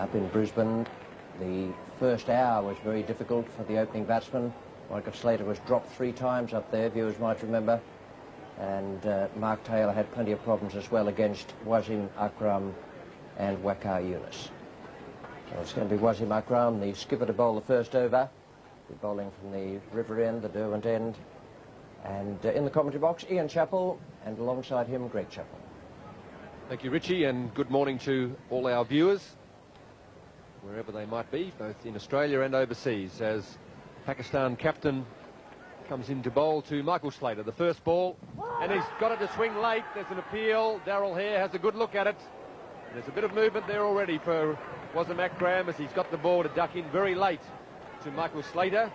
up in Brisbane. The first hour was very difficult for the opening batsman. Michael Slater was dropped 3 times up there, viewers might remember. And Mark Taylor had plenty of problems as well against Wasim Akram and Waqar Younis. So it's going to be Wasim Akram, the skipper, to bowl the first over. He's bowling from the river end, the Derwent end. And in the commentary box, Ian Chappell, and alongside him, Greg Chappell. Thank you, Richie, and good morning to all our viewers, wherever they might be, both in Australia and overseas, as Pakistan captain comes in to bowl to Michael Slater. The first ball, and he's got it to swing late. There's an appeal. Darryl Hare has a good look at it. There's a bit of movement there already for Wasim Akram as he's got the ball to duck in very late to Michael Slater.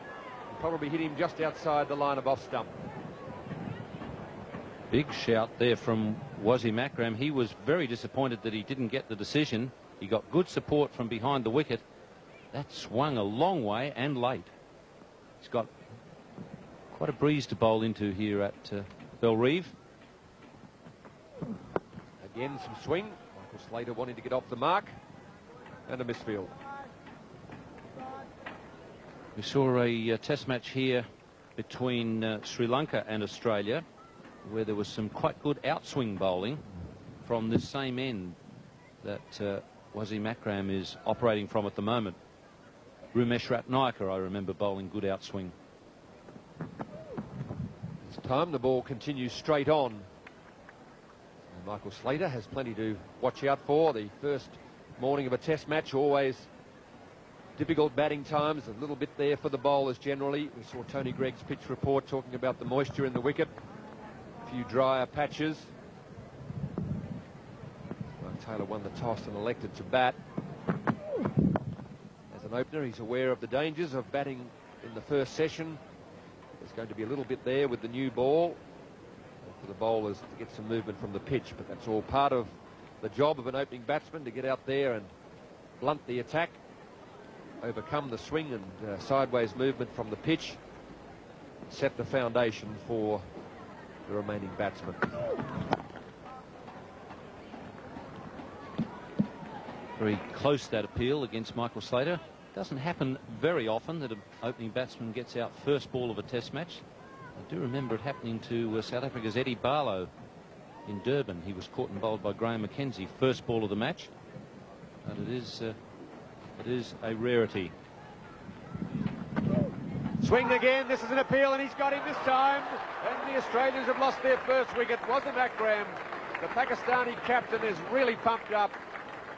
And probably hit him just outside the line of off stump. Big shout there from Wasim Akram. He was very disappointed that he didn't get the decision. He got good support from behind the wicket. That swung a long way and late. He's got quite a breeze to bowl into here at Bellerive. Again, some swing. Michael Slater wanting to get off the mark. And a misfield. We saw a test match here between Sri Lanka and Australia, where there was some quite good outswing bowling from this same end that Wasim Akram is operating from at the moment. Rumesh Ratnayaka, I remember, bowling good outswing. This time the ball continues straight on. And Michael Slater has plenty to watch out for. The first morning of a test match, always difficult batting times, a little bit there for the bowlers generally. We saw Tony Gregg's pitch report talking about the moisture in the wicket. A few drier patches. Mark Taylor won the toss and elected to bat. As an opener, he's aware of the dangers of batting in the first session. There's going to be a little bit there with the new ball for the bowlers to get some movement from the pitch, but that's all part of the job of an opening batsman, to get out there and blunt the attack, overcome the swing and sideways movement from the pitch, set the foundation for the remaining batsmen. Very close, that appeal against Michael Slater. Doesn't happen very often that an opening batsman gets out first ball of a test match. I do remember it happening to South Africa's Eddie Barlow in Durban. He was caught and bowled by Graham McKenzie, first ball of the match. But it is a rarity. Swing again. This is an appeal, and he's got him this time. And the Australians have lost their first wicket. Wasim Akram, the Pakistani captain, is really pumped up.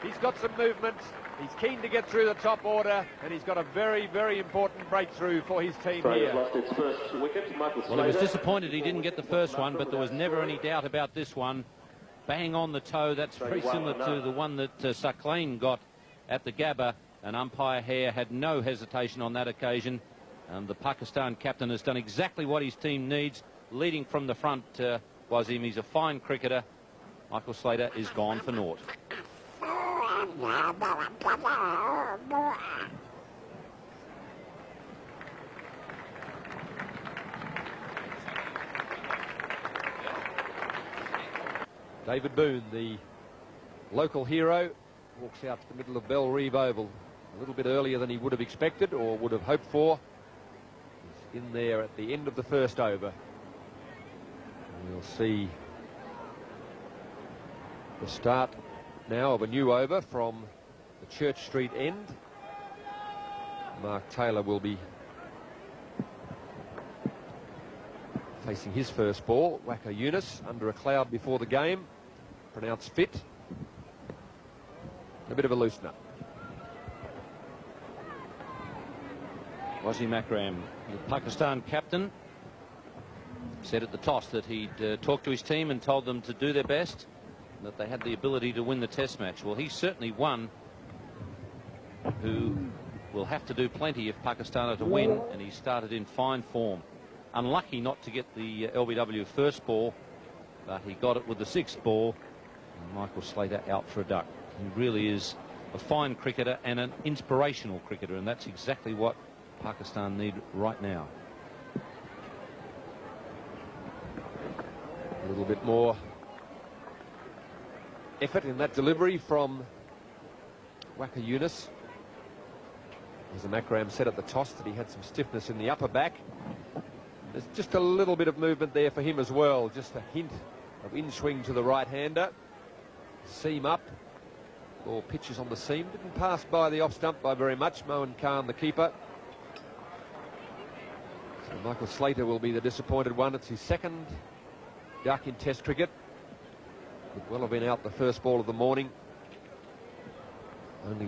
He's got some movement. He's keen to get through the top order, and he's got a very, very important breakthrough for his team here. Lost its first wicket. Michael Slater. Well, he was disappointed he didn't get the first one, but there was never any doubt about this one. Bang on the toe. That's very similar to the one that Saqlain got at the Gabba, and umpire Hare had no hesitation on that occasion. And the Pakistan captain has done exactly what his team needs, leading from the front. Wasim, he's a fine cricketer. Michael Slater is gone for naught. David Boone, the local hero, walks out to the middle of Bellerive Oval a little bit earlier than he would have expected or would have hoped for. He's in there at the end of the first over. And we'll see the start now of a new over from the Church Street end. Mark Taylor will be facing his first ball. Waqar Younis under a cloud before the game, pronounced fit. A bit of a loosener. Wasim Akram, the Pakistan captain, said at the toss that he'd talked to his team and told them to do their best, that they had the ability to win the test match. Well, he's certainly one who will have to do plenty if Pakistan are to win, and he started in fine form. Unlucky not to get the LBW first ball, but he got it with the sixth ball. And Michael Slater out for a duck. He really is a fine cricketer and an inspirational cricketer, and that's exactly what Pakistan need right now. A little bit more effort in that delivery from Waka Yunus. As Makram said at the toss that he had some stiffness in the upper back. There's just a little bit of movement there for him as well. Just a hint of in-swing to the right-hander. Seam up. Or pitches on the seam. Didn't pass by the off stump by very much. Mohan Khan, the keeper. So Michael Slater will be the disappointed one. It's his second duck in Test cricket. Could well have been out the first ball of the morning. Only